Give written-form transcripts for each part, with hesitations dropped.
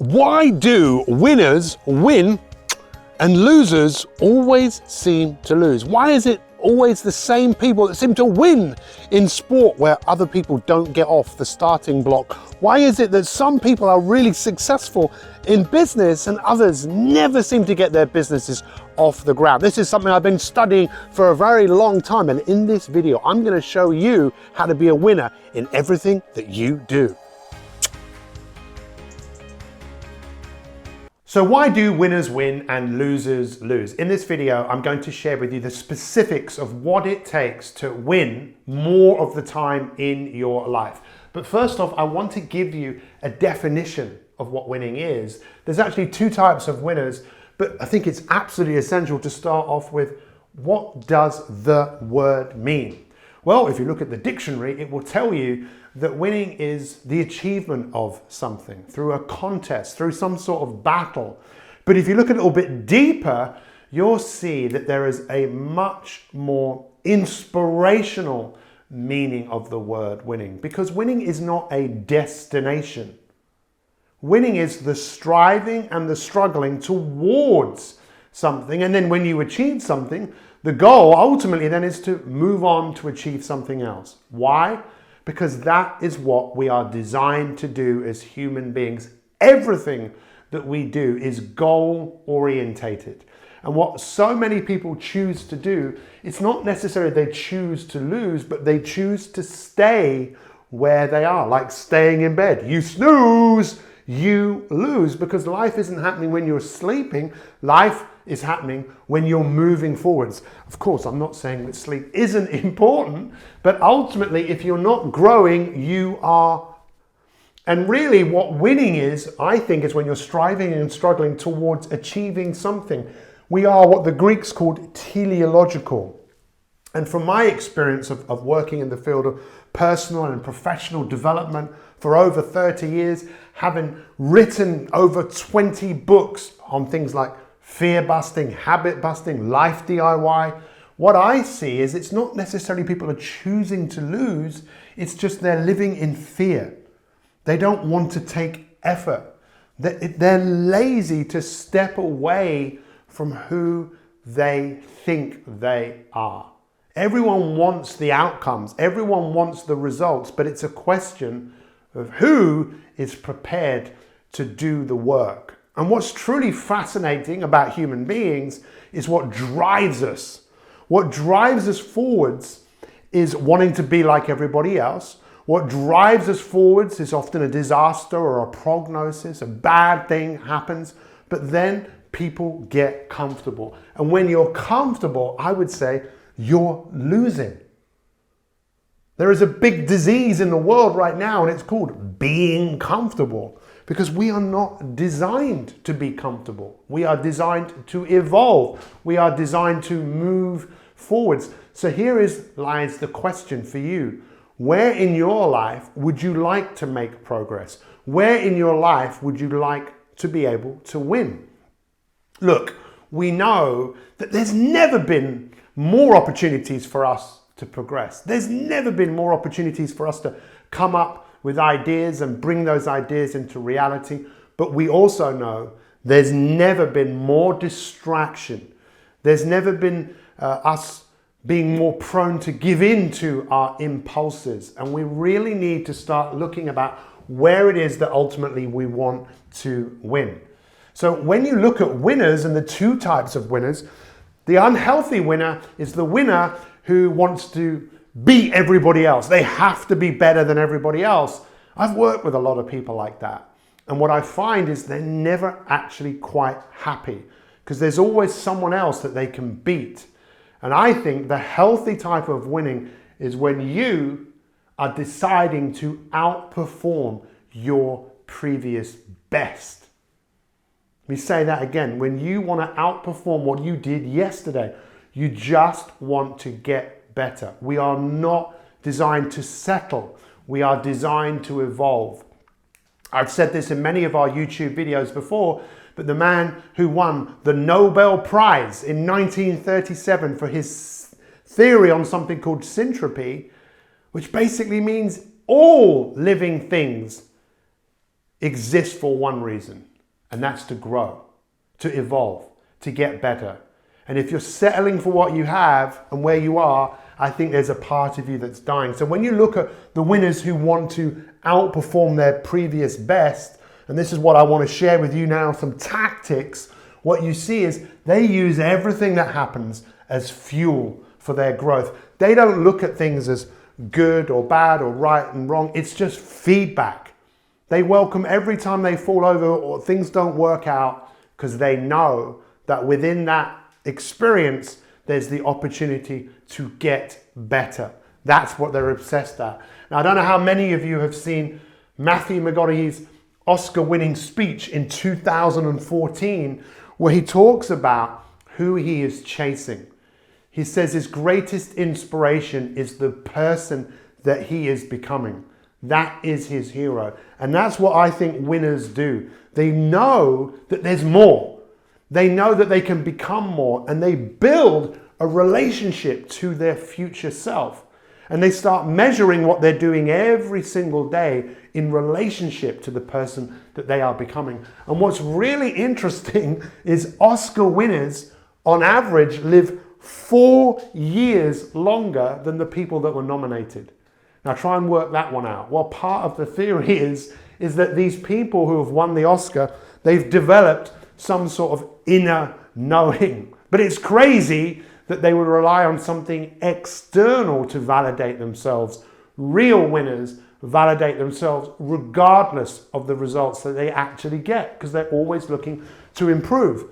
Why do winners win and losers always seem to lose? Why is it always the same people that seem to win in sport where other people don't get off the starting block? Why is it that some people are really successful in business and others never seem to get their businesses off the ground? This is something I've been studying for a very long time, and in this video I'm going to show you how to be a winner in everything that you do. So why do winners win and losers lose? In this video, I'm going to share with you the specifics of what it takes to win more of the time in your life. But first off, I want to give you a definition of what winning is. There's actually two types of winners, but I think it's absolutely essential to start off with, what does the word mean? Well, if you look at the dictionary, it will tell you that winning is the achievement of something through a contest, through some sort of battle. But if you look a little bit deeper, you'll see that there is a much more inspirational meaning of the word winning, because winning is not a destination. Winning is the striving and the struggling towards something, and then when you achieve something, the goal ultimately then is to move on to achieve something else. Why? Because that is what we are designed to do as human beings. Everything that we do is goal orientated. And what so many people choose to do, it's not necessarily they choose to lose, but they choose to stay where they are, like staying in bed. You snooze, you lose, because life isn't happening when you're sleeping. Life is happening when you're moving forwards. Of course, I'm not saying that sleep isn't important, but ultimately, if you're not growing, you are. And really what winning is, I think, is when you're striving and struggling towards achieving something. We are what the Greeks called teleological. And from my experience of working in the field of personal and professional development for over 30 years, having written over 20 books on things like fear busting, habit busting, life DIY, what I see is it's not necessarily people are choosing to lose, it's just they're living in fear. They don't want to take effort. They're lazy to step away from who they think they are. Everyone wants the outcomes, everyone wants the results, but it's a question of who is prepared to do the work. And what's truly fascinating about human beings is what drives us. What drives us forwards is wanting to be like everybody else. What drives us forwards is often a disaster or a prognosis, a bad thing happens, but then people get comfortable. And when you're comfortable, I would say you're losing. There is a big disease in the world right now, and it's called being comfortable. Because we are not designed to be comfortable. We are designed to evolve. We are designed to move forwards. So lies the question for you. Where in your life would you like to make progress? Where in your life would you like to be able to win? Look, we know that there's never been more opportunities for us to progress. There's never been more opportunities for us to come up with ideas and bring those ideas into reality. But we also know there's never been more distraction. There's never been us being more prone to give in to our impulses. And we really need to start looking about where it is that ultimately we want to win. So when you look at winners and the two types of winners, the unhealthy winner is the winner who wants to beat everybody else. They have to be better than everybody else. I've worked with a lot of people like that. And what I find is they're never actually quite happy because there's always someone else that they can beat. And I think the healthy type of winning is when you are deciding to outperform your previous best. Let me say that again. When you want to outperform what you did yesterday, you just want to get better. We are not designed to settle. We are designed to evolve. I've said this in many of our YouTube videos before, but the man who won the Nobel Prize in 1937 for his theory on something called syntropy, which basically means all living things exist for one reason. and that's to grow, to evolve, to get better. And if you're settling for what you have and where you are, I think there's a part of you that's dying. So when you look at the winners who want to outperform their previous best, and this is what I want to share with you now, some tactics, what you see is they use everything that happens as fuel for their growth. They don't look at things as good or bad or right and wrong. It's just feedback. They welcome every time they fall over or things don't work out, because they know that within that experience, there's the opportunity to get better. That's what they're obsessed at. Now, I don't know how many of you have seen Matthew McConaughey's Oscar-winning speech in 2014, where he talks about who he is chasing. He says his greatest inspiration is the person that he is becoming. That is his hero. And that's what I think winners do. They know that there's more. They know that they can become more, and they build a relationship to their future self. And they start measuring what they're doing every single day in relationship to the person that they are becoming. And what's really interesting is Oscar winners, on average, live 4 years longer than the people that were nominated. Now try and work that one out. Well, part of the theory is that these people who have won the Oscar, they've developed some sort of inner knowing. But it's crazy that they would rely on something external to validate themselves. Real winners validate themselves regardless of the results that they actually get, because they're always looking to improve.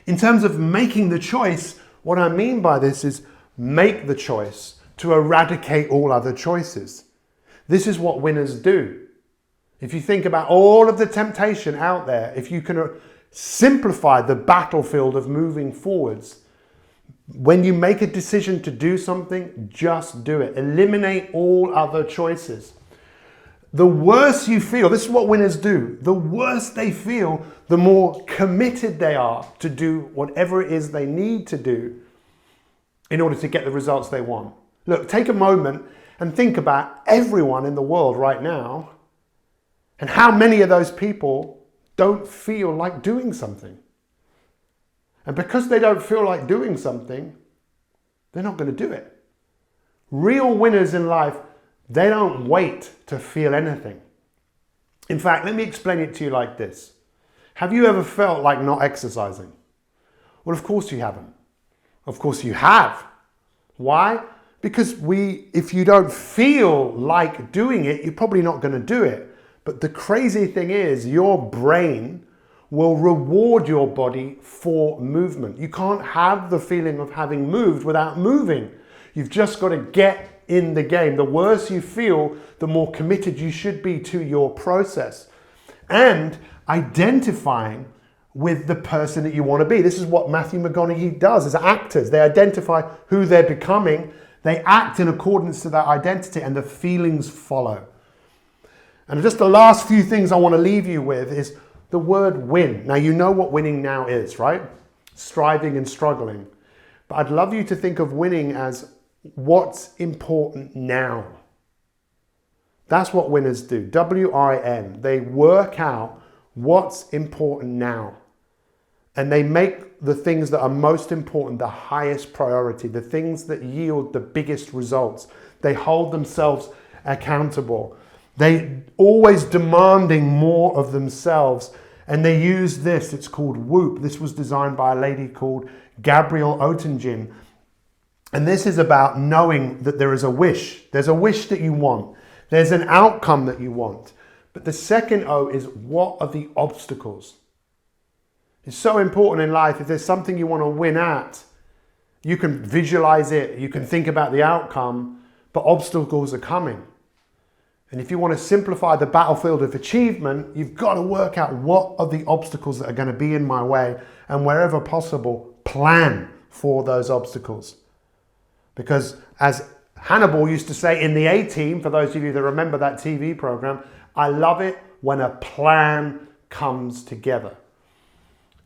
In terms of making the choice, what I mean by this is make the choice to eradicate all other choices. This is what winners do. If you think about all of the temptation out there, if you can simplify the battlefield of moving forwards, when you make a decision to do something, just do it. Eliminate all other choices. The worse you feel, this is what winners do, the worse they feel, the more committed they are to do whatever it is they need to do in order to get the results they want. Look, take a moment and think about everyone in the world right now and how many of those people don't feel like doing something. And because they don't feel like doing something, they're not going to do it. Real winners in life, they don't wait to feel anything. In fact, let me explain it to you like this. Have you ever felt like not exercising? Well, of course you haven't. Of course you have. Why? Because if you don't feel like doing it, you're probably not going to do it. But the crazy thing is, your brain will reward your body for movement. You can't have the feeling of having moved without moving. You've just got to get in the game. The worse you feel, the more committed you should be to your process. And identifying with the person that you want to be. This is what Matthew McConaughey does as actors. They identify who they're becoming. They act in accordance to that identity, and the feelings follow. And just the last few things I want to leave you with is the word win. Now, you know what winning now is, right? Striving and struggling. But I'd love you to think of winning as what's important now. That's what winners do. W-I-N. They work out what's important now. And they make the things that are most important the highest priority, the things that yield the biggest results. They hold themselves accountable. They always demanding more of themselves. And they use this, it's called Whoop. This was designed by a lady called Gabrielle Oettingen. And this is about knowing that there is a wish. There's a wish that you want. There's an outcome that you want. But the second O is, what are the obstacles? It's so important in life. If there's something you want to win at, you can visualize it, you can think about the outcome, but obstacles are coming. And if you want to simplify the battlefield of achievement, you've got to work out what are the obstacles that are going to be in my way, and wherever possible, plan for those obstacles. Because as Hannibal used to say in the A-Team, for those of you that remember that TV program, I love it when a plan comes together.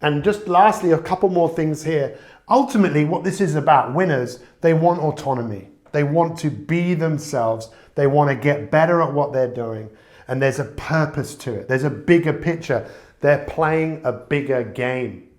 And just lastly, a couple more things here. Ultimately, what this is about, winners, they want autonomy. They want to be themselves. They want to get better at what they're doing. And there's a purpose to it. There's a bigger picture. They're playing a bigger game.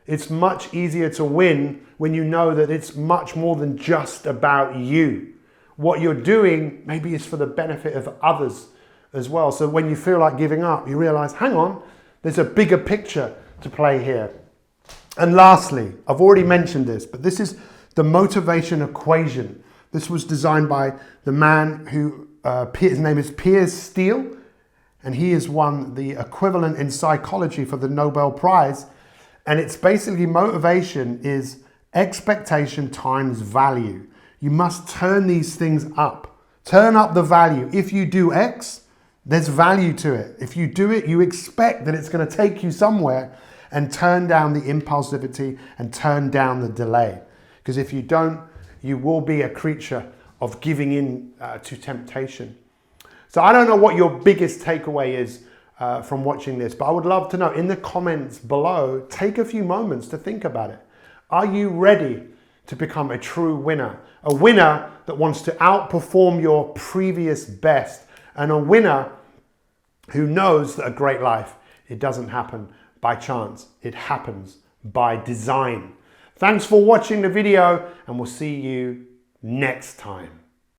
It's much easier to win when you know that it's much more than just about you. What you're doing maybe is for the benefit of others as well. So when you feel like giving up, you realize, hang on, there's a bigger picture to play here. And lastly, I've already mentioned this, but this is the motivation equation. This was designed by the man who, his name is Piers Steele, and he has won the equivalent in psychology for the Nobel Prize. And it's basically motivation is expectation times value. You must turn these things up. Turn up the value. If you do X, there's value to it. If you do it, you expect that it's going to take you somewhere, and turn down the impulsivity and turn down the delay. Because if you don't, you will be a creature of giving in to temptation. So I don't know what your biggest takeaway is from watching this, but I would love to know in the comments below. Take a few moments to think about it. Are you ready to become a true winner? A winner that wants to outperform your previous best, and a winner who knows that a great life, it doesn't happen by chance. It happens by design. Thanks for watching the video, and we'll see you next time.